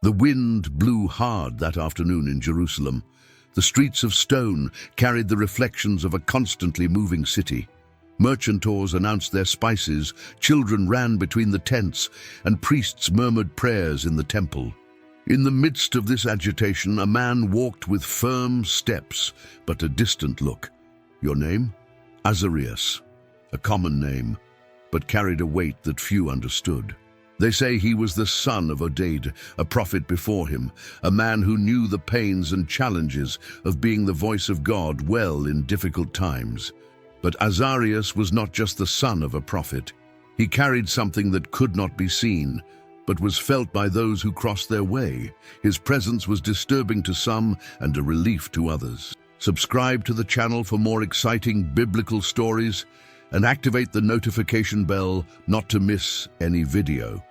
The wind blew hard that afternoon in Jerusalem. The streets of stone carried the reflections of a constantly moving city. Merchantors announced their spices, children ran between the tents, and priests murmured prayers in the temple. In the midst of this agitation, a man walked with firm steps, but a distant look. Your name? Azarias, a common name, but carried a weight that few understood. They say he was the son of Oded, a prophet before him, a man who knew the pains and challenges of being the voice of God well in difficult times. But Azarius was not just the son of a prophet. He carried something that could not be seen, but was felt by those who crossed their way. His presence was disturbing to some and a relief to others. Subscribe to the channel for more exciting biblical stories and activate the notification bell not to miss any video.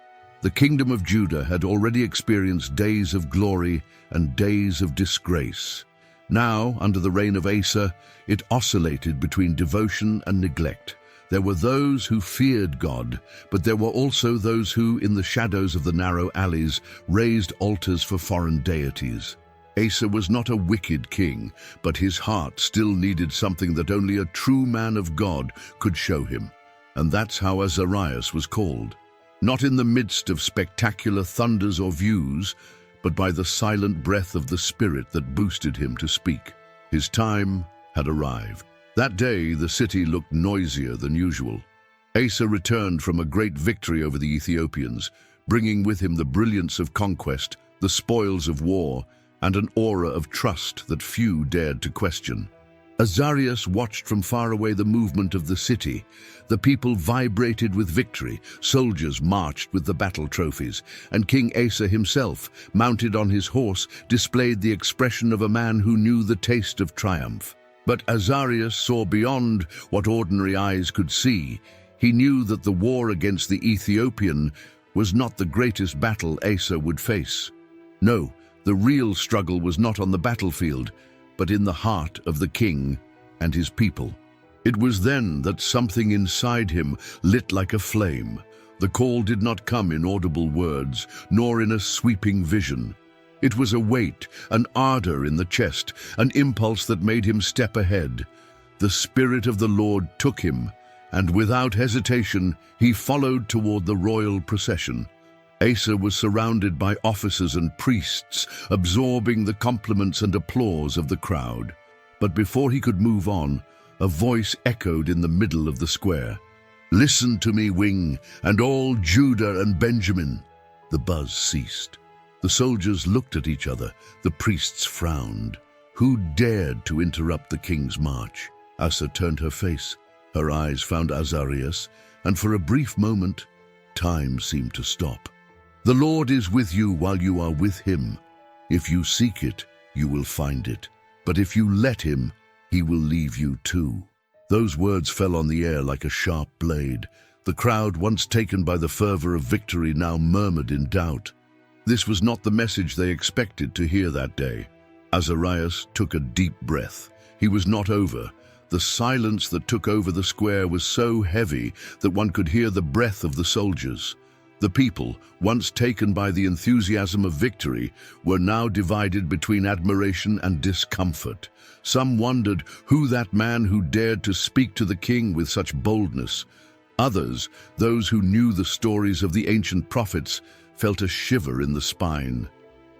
The kingdom of Judah had already experienced days of glory and days of disgrace. Now, under the reign of Asa, it oscillated between devotion and neglect. There were those who feared God, but there were also those who, in the shadows of the narrow alleys, raised altars for foreign deities. Asa was not a wicked king, but his heart still needed something that only a true man of God could show him. And that's how Azarias was called. Not in the midst of spectacular thunders or views, but by the silent breath of the Spirit that boosted him to speak. His time had arrived. That day, the city looked noisier than usual. Asa returned from a great victory over the Ethiopians, bringing with him the brilliance of conquest, the spoils of war, and an aura of trust that few dared to question. Azarias watched from far away the movement of the city. The people vibrated with victory, soldiers marched with the battle trophies, and King Asa himself, mounted on his horse, displayed the expression of a man who knew the taste of triumph. But Azarias saw beyond what ordinary eyes could see. He knew that the war against the Ethiopian was not the greatest battle Asa would face. No, the real struggle was not on the battlefield, but in the heart of the king and his people. It was then that something inside him lit like a flame. The call did not come in audible words, nor in a sweeping vision. It was a weight, an ardor in the chest, an impulse that made him step ahead. The Spirit of the Lord took him, and without hesitation, he followed toward the royal procession. Asa was surrounded by officers and priests, absorbing the compliments and applause of the crowd. But before he could move on, a voice echoed in the middle of the square. "Listen to me, Wing, and all Judah and Benjamin." The buzz ceased. The soldiers looked at each other. The priests frowned. Who dared to interrupt the king's march? Asa turned her face. Her eyes found Azarias, and for a brief moment, time seemed to stop. "The Lord is with you while you are with him. If you seek it, you will find it. But if you let him, he will leave you too." Those words fell on the air like a sharp blade. The crowd, once taken by the fervor of victory, now murmured in doubt. This was not the message they expected to hear that day. Azarias took a deep breath. He was not over. The silence that took over the square was so heavy that one could hear the breath of the soldiers. The people, once taken by the enthusiasm of victory, were now divided between admiration and discomfort. Some wondered who that man who dared to speak to the king with such boldness. Others, those who knew the stories of the ancient prophets, felt a shiver in the spine.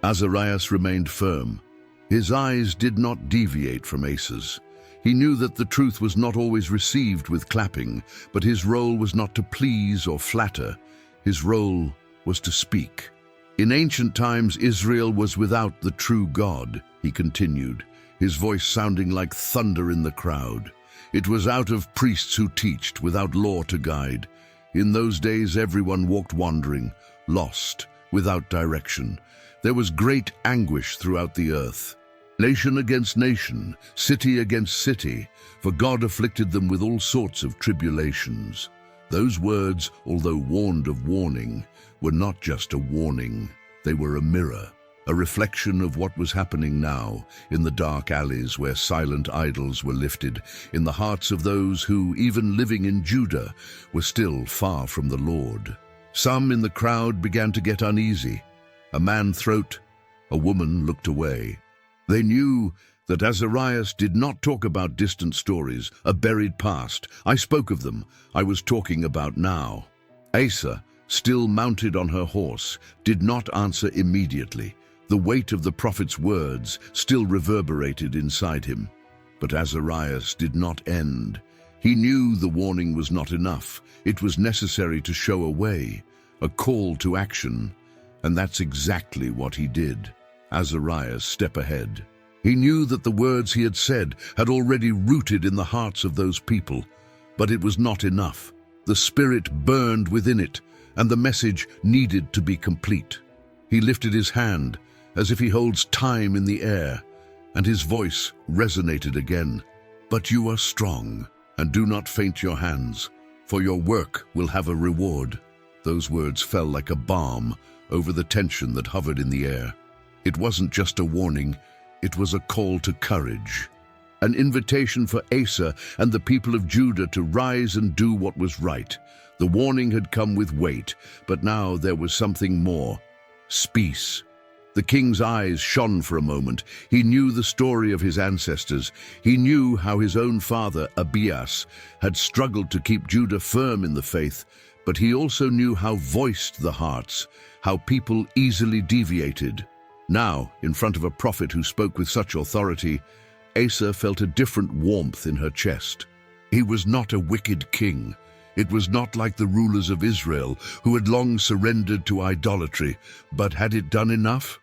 Azarias remained firm. His eyes did not deviate from Asa's. He knew that the truth was not always received with clapping, but his role was not to please or flatter. His role was to speak. "In ancient times, Israel was without the true God," he continued, his voice sounding like thunder in the crowd. "It was out of priests who teached, without law to guide. In those days, everyone walked wandering, lost, without direction. There was great anguish throughout the earth. Nation against nation, city against city, for God afflicted them with all sorts of tribulations." Those words, although warned of warning, were not just a warning. They were a mirror, a reflection of what was happening now, in the dark alleys where silent idols were lifted, in the hearts of those who, even living in Judah, were still far from the Lord. Some in the crowd began to get uneasy. A man throat, a woman looked away. They knew that Azarias did not talk about distant stories, a buried past. I spoke of them. I was talking about now. Asa, still mounted on her horse, did not answer immediately. The weight of the prophet's words still reverberated inside him. But Azarias did not end. He knew the warning was not enough. It was necessary to show a way, a call to action. And that's exactly what he did. Azarias stepped ahead. He knew that the words he had said had already rooted in the hearts of those people. But it was not enough. The spirit burned within it, and the message needed to be complete. He lifted his hand, as if he holds time in the air, and his voice resonated again. But you are strong, and do not faint your hands, for your work will have a reward. Those words fell like a balm over the tension that hovered in the air. It wasn't just a warning, it was a call to courage. An invitation for Asa and the people of Judah to rise and do what was right. The warning had come with weight, but now there was something more. Peace. The king's eyes shone for a moment. He knew the story of his ancestors. He knew how his own father, Abias, had struggled to keep Judah firm in the faith, but he also knew how voiced the hearts, how people easily deviated. Now, in front of a prophet who spoke with such authority, Asa felt a different warmth in her chest. He was not a wicked king. It was not like the rulers of Israel, who had long surrendered to idolatry. But had it done enough?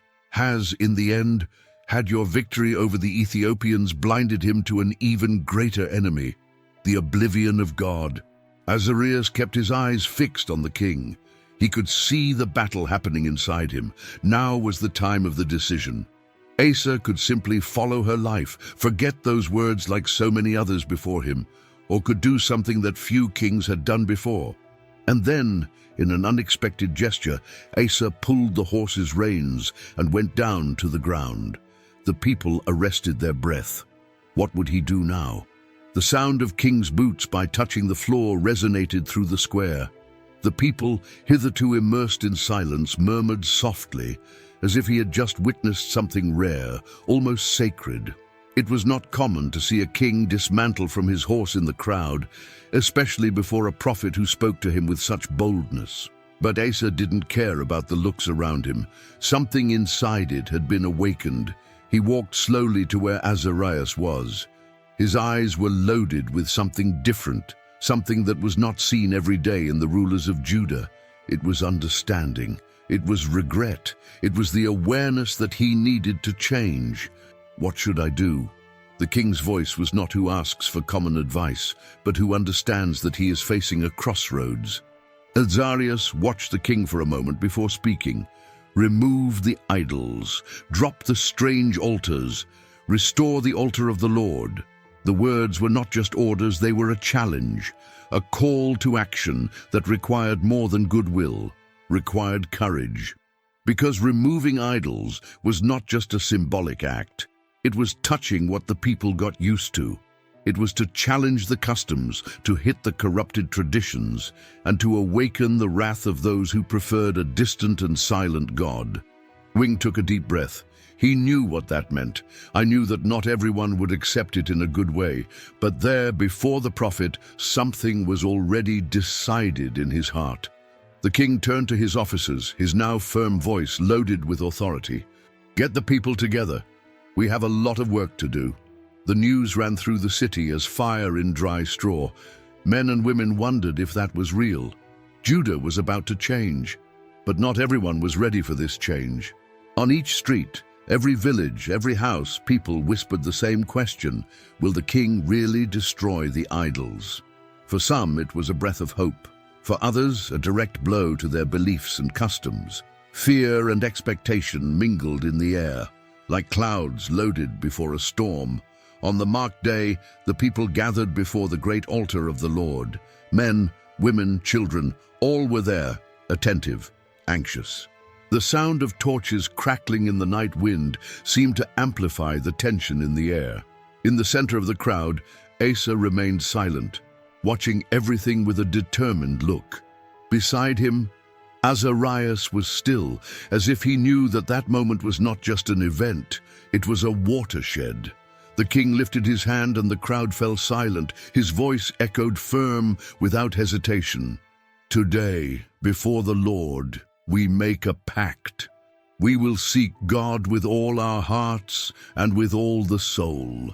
In the end, had your victory over the Ethiopians blinded him to an even greater enemy, the oblivion of God? Azarias kept his eyes fixed on the king. He could see the battle happening inside him. Now was the time of the decision. Asa could simply follow her life, forget those words like so many others before him, or could do something that few kings had done before. And then, in an unexpected gesture, Asa pulled the horse's reins and went down to the ground. The people arrested their breath. What would he do now? The sound of king's boots by touching the floor resonated through the square. The people, hitherto immersed in silence, murmured softly, as if he had just witnessed something rare, almost sacred. It was not common to see a king dismantle from his horse in the crowd, especially before a prophet who spoke to him with such boldness. But Asa didn't care about the looks around him. Something inside it had been awakened. He walked slowly to where Azarias was. His eyes were loaded with something different, something that was not seen every day in the rulers of Judah. It was understanding. It was regret. It was the awareness that he needed to change. What should I do? The king's voice was not who asks for common advice, but who understands that he is facing a crossroads. Azarias watched the king for a moment before speaking. Remove the idols, drop the strange altars, restore the altar of the Lord. The words were not just orders, they were a challenge, a call to action that required more than goodwill, required courage. Because removing idols was not just a symbolic act. It was touching what the people got used to. It was to challenge the customs, to hit the corrupted traditions, and to awaken the wrath of those who preferred a distant and silent God. Wing took a deep breath. He knew what that meant. I knew that not everyone would accept it in a good way, but there, before the prophet, something was already decided in his heart. The king turned to his officers, his now firm voice loaded with authority. Get the people together. We have a lot of work to do. The news ran through the city as fire in dry straw. Men and women wondered if that was real. Judah was about to change, but not everyone was ready for this change. On each street, every village, every house, people whispered the same question: will the king really destroy the idols? For some, it was a breath of hope. For others, a direct blow to their beliefs and customs. Fear and expectation mingled in the air, like clouds loaded before a storm. On the marked day, the people gathered before the great altar of the Lord. Men, women, children, all were there, attentive, anxious. The sound of torches crackling in the night wind seemed to amplify the tension in the air. In the center of the crowd, Asa remained silent, watching everything with a determined look. Beside him, Azarias was still, as if he knew that that moment was not just an event, it was a watershed. The king lifted his hand and the crowd fell silent. His voice echoed firm, without hesitation. Today, before the Lord, we make a pact. We will seek God with all our hearts and with all the soul.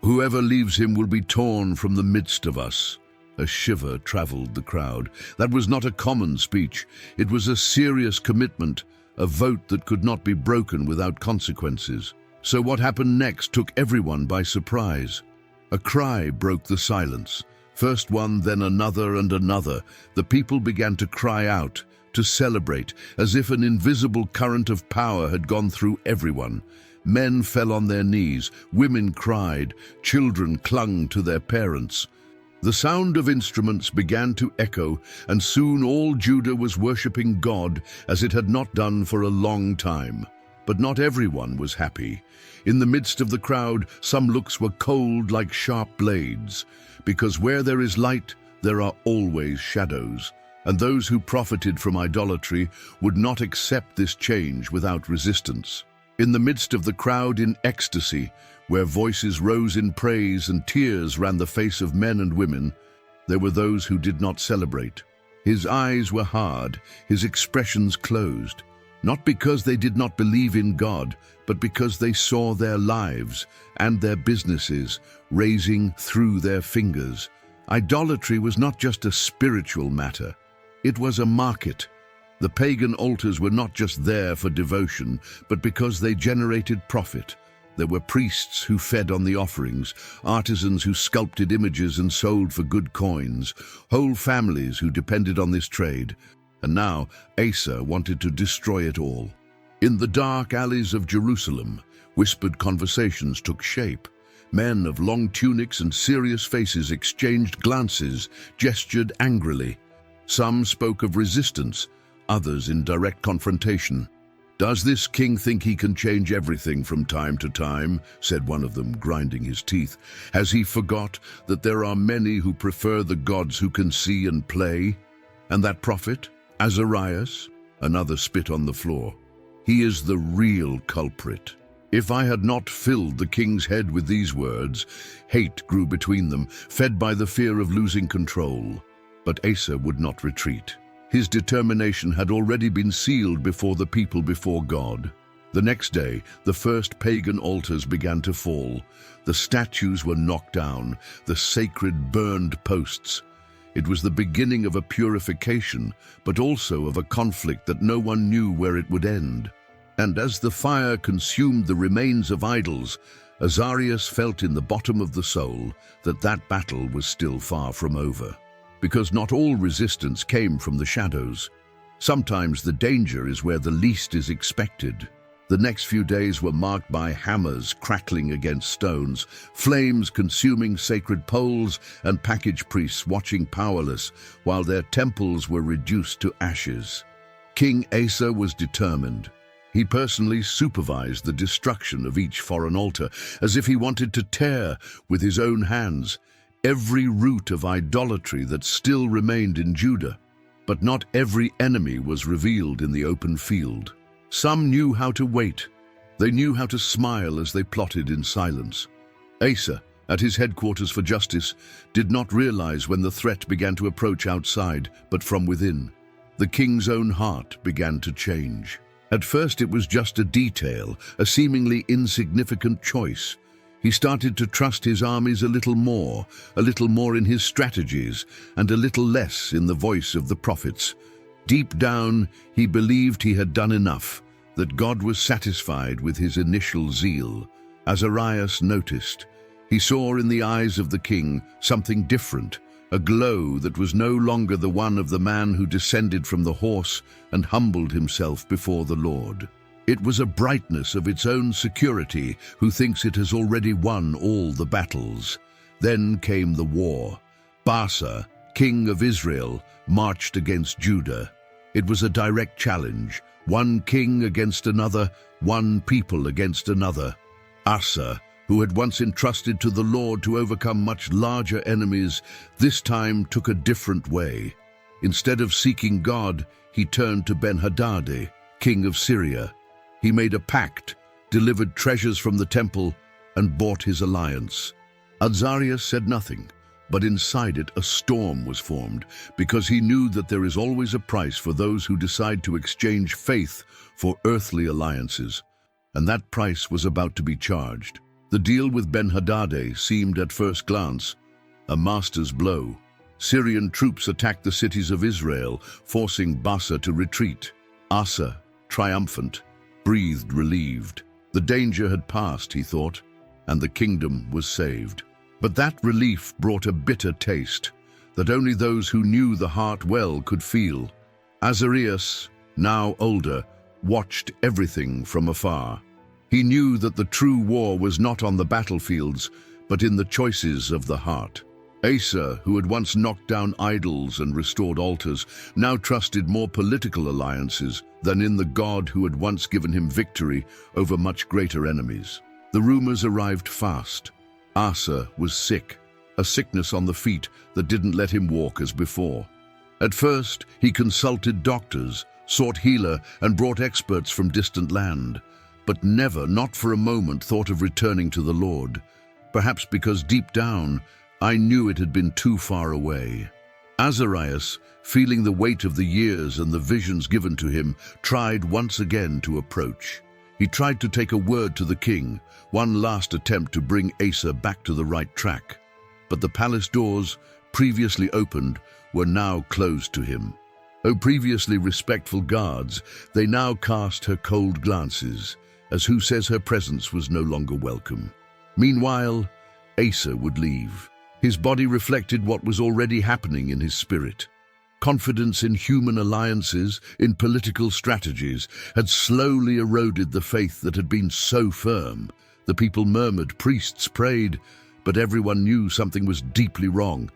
Whoever leaves him will be torn from the midst of us. A shiver traveled the crowd. That was not a common speech. It was a serious commitment, a vote that could not be broken without consequences. So what happened next took everyone by surprise. A cry broke the silence. First one, then another and another. The people began to cry out, to celebrate, as if an invisible current of power had gone through everyone. Men fell on their knees, women cried, children clung to their parents. The sound of instruments began to echo, and soon all Judah was worshipping God as it had not done for a long time. But not everyone was happy. In the midst of the crowd, some looks were cold like sharp blades, because where there is light, there are always shadows, and those who profited from idolatry would not accept this change without resistance. In the midst of the crowd in ecstasy, where voices rose in praise and tears ran the face of men and women, there were those who did not celebrate. His eyes were hard, his expressions closed, not because they did not believe in God, but because they saw their lives and their businesses raising through their fingers. Idolatry was not just a spiritual matter, it was a market. The pagan altars were not just there for devotion, but because they generated profit. There were priests who fed on the offerings, artisans who sculpted images and sold for good coins, whole families who depended on this trade. And now Asa wanted to destroy it all. In the dark alleys of Jerusalem, whispered conversations took shape. Men of long tunics and serious faces exchanged glances, gestured angrily. Some spoke of resistance, others in direct confrontation. "Does this king think he can change everything from time to time?" said one of them, grinding his teeth. "Has he forgot that there are many who prefer the gods who can see and play? And that prophet, Azarias?" Another spit on the floor. "He is the real culprit." If I had not filled the king's head with these words, hate grew between them, fed by the fear of losing control. But Asa would not retreat. His determination had already been sealed before the people before God. The next day, the first pagan altars began to fall. The statues were knocked down, the sacred burned posts. It was the beginning of a purification, but also of a conflict that no one knew where it would end. And as the fire consumed the remains of idols, Azarius felt in the bottom of the soul that that battle was still far from over. Because not all resistance came from the shadows. Sometimes the danger is where the least is expected. The next few days were marked by hammers crackling against stones, flames consuming sacred poles, and package priests watching powerless while their temples were reduced to ashes. King Asa was determined. He personally supervised the destruction of each foreign altar, as if he wanted to tear, with his own hands, every root of idolatry that still remained in Judah. But not every enemy was revealed in the open field. Some knew how to wait. They knew how to smile as they plotted in silence. Asa, at his headquarters for justice, did not realize when the threat began to approach outside, but from within. The king's own heart began to change. At first it was just a detail, a seemingly insignificant choice. He started to trust his armies a little more in his strategies, and a little less in the voice of the prophets. Deep down, he believed he had done enough, that God was satisfied with his initial zeal. Azarias noticed. He saw in the eyes of the king something different, a glow that was no longer the one of the man who descended from the horse and humbled himself before the Lord. It was a brightness of its own security, who thinks it has already won all the battles. Then came the war. Baasa, king of Israel, marched against Judah. It was a direct challenge, one king against another, one people against another. Asa, who had once entrusted to the Lord to overcome much larger enemies, this time took a different way. Instead of seeking God, he turned to Ben-Hadad, king of Syria. He made a pact, delivered treasures from the temple, and bought his alliance. Azarius said nothing, but inside it a storm was formed, because he knew that there is always a price for those who decide to exchange faith for earthly alliances, and that price was about to be charged. The deal with Ben-Hadad seemed at first glance a master's blow. Syrian troops attacked the cities of Israel, forcing Baasha to retreat. Asa, triumphant, breathed relieved. The danger had passed, he thought, and the kingdom was saved. But that relief brought a bitter taste that only those who knew the heart well could feel. Azarias, now older, watched everything from afar. He knew that the true war was not on the battlefields, but in the choices of the heart. Asa, who had once knocked down idols and restored altars, now trusted more political alliances than in the God who had once given him victory over much greater enemies. The rumors arrived fast. Asa was sick, a sickness on the feet that didn't let him walk as before. At first, he consulted doctors, sought healer, and brought experts from distant land, but never, not for a moment, thought of returning to the Lord. Perhaps because deep down, I knew it had been too far away. Azarias, feeling the weight of the years and the visions given to him, tried once again to approach. He tried to take a word to the king, one last attempt to bring Asa back to the right track. But the palace doors, previously opened, were now closed to him. O previously respectful guards, they now cast her cold glances, as who says her presence was no longer welcome. Meanwhile, Asa would leave. His body reflected what was already happening in his spirit. Confidence in human alliances, in political strategies, had slowly eroded the faith that had been so firm. The people murmured, priests prayed, but everyone knew something was deeply wrong.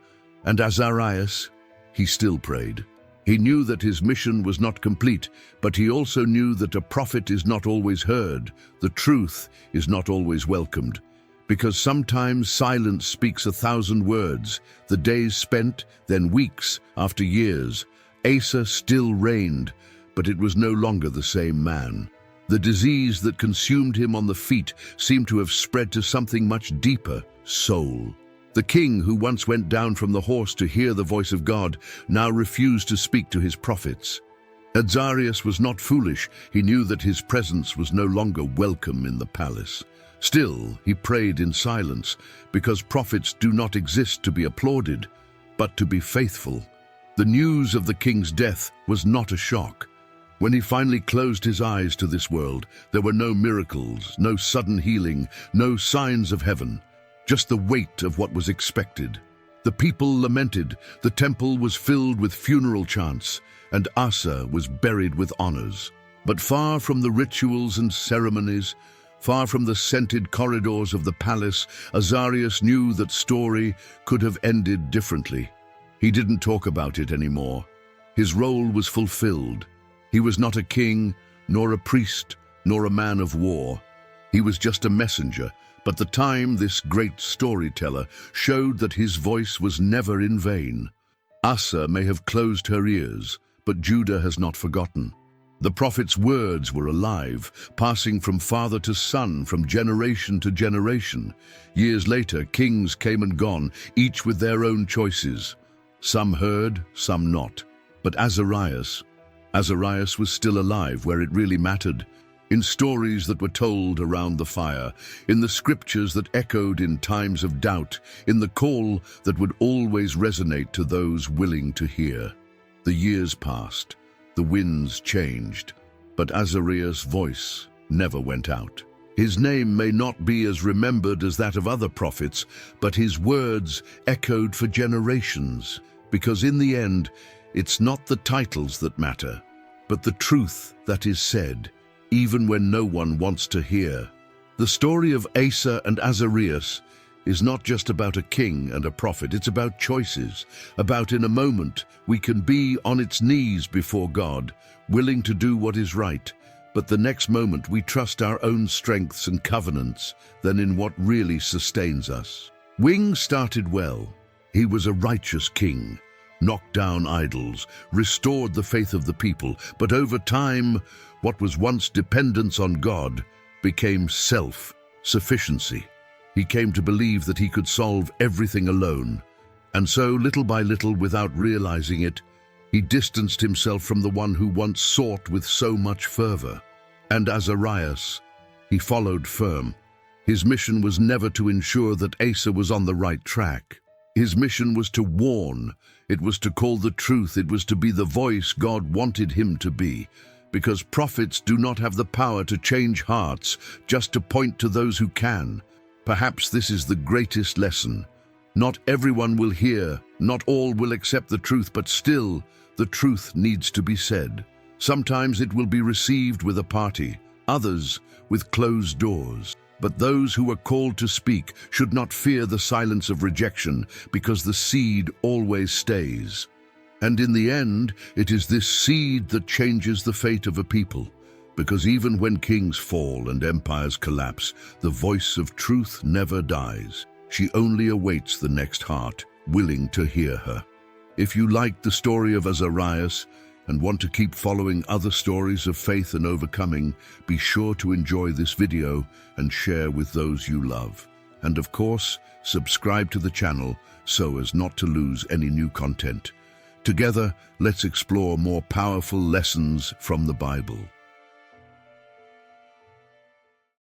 And Azarias, he still prayed. He knew that his mission was not complete, but he also knew that a prophet is not always heard, the truth is not always welcomed. Because sometimes silence speaks 1,000 words, the days spent, then weeks, after years. Asa still reigned, but it was no longer the same man. The disease that consumed him on the feet seemed to have spread to something much deeper, soul. The king, who once went down from the horse to hear the voice of God, now refused to speak to his prophets. Azarias was not foolish. He knew that his presence was no longer welcome in the palace. Still, he prayed in silence, because prophets do not exist to be applauded, but to be faithful. The news of the king's death was not a shock. When he finally closed his eyes to this world, there were no miracles, no sudden healing, no signs of heaven, just the weight of what was expected. The people lamented, the temple was filled with funeral chants, and Asa was buried with honors. But far from the rituals and ceremonies, far from the scented corridors of the palace, Azarias knew that story could have ended differently. He didn't talk about it anymore. His role was fulfilled. He was not a king, nor a priest, nor a man of war. He was just a messenger, but the time this great storyteller showed that his voice was never in vain. Asa may have closed her ears, but Judah has not forgotten. The prophet's words were alive, passing from father to son, from generation to generation. Years later, kings came and gone, each with their own choices. Some heard, some not. But Azarias was still alive where it really mattered, in stories that were told around the fire, in the scriptures that echoed in times of doubt, in the call that would always resonate to those willing to hear. The years passed. The winds changed, but Azarias' voice never went out. His name may not be as remembered as that of other prophets, but his words echoed for generations, because in the end, it's not the titles that matter, but the truth that is said, even when no one wants to hear. The story of Asa and Azarias is not just about a king and a prophet, it's about choices, about in a moment we can be on its knees before God, willing to do what is right, but the next moment we trust our own strengths and covenants than in what really sustains us. Wing started well. He was a righteous king, knocked down idols, restored the faith of the people, but over time, what was once dependence on God became self-sufficiency. He came to believe that he could solve everything alone, and so, little by little, without realizing it, he distanced himself from the one who once sought with so much fervor. And Azarias, he followed firm. His mission was never to ensure that Asa was on the right track. His mission was to warn. It was to call the truth. It was to be the voice God wanted him to be. Because prophets do not have the power to change hearts, just to point to those who can. Perhaps this is the greatest lesson. Not everyone will hear, not all will accept the truth, but still, the truth needs to be said. Sometimes it will be received with a party, others with closed doors. But those who are called to speak should not fear the silence of rejection, because the seed always stays. And in the end, it is this seed that changes the fate of a people. Because even when kings fall and empires collapse, the voice of truth never dies. She only awaits the next heart, willing to hear her. If you like the story of Azarias and want to keep following other stories of faith and overcoming, be sure to enjoy this video and share with those you love. And of course, subscribe to the channel so as not to lose any new content. Together, let's explore more powerful lessons from the Bible.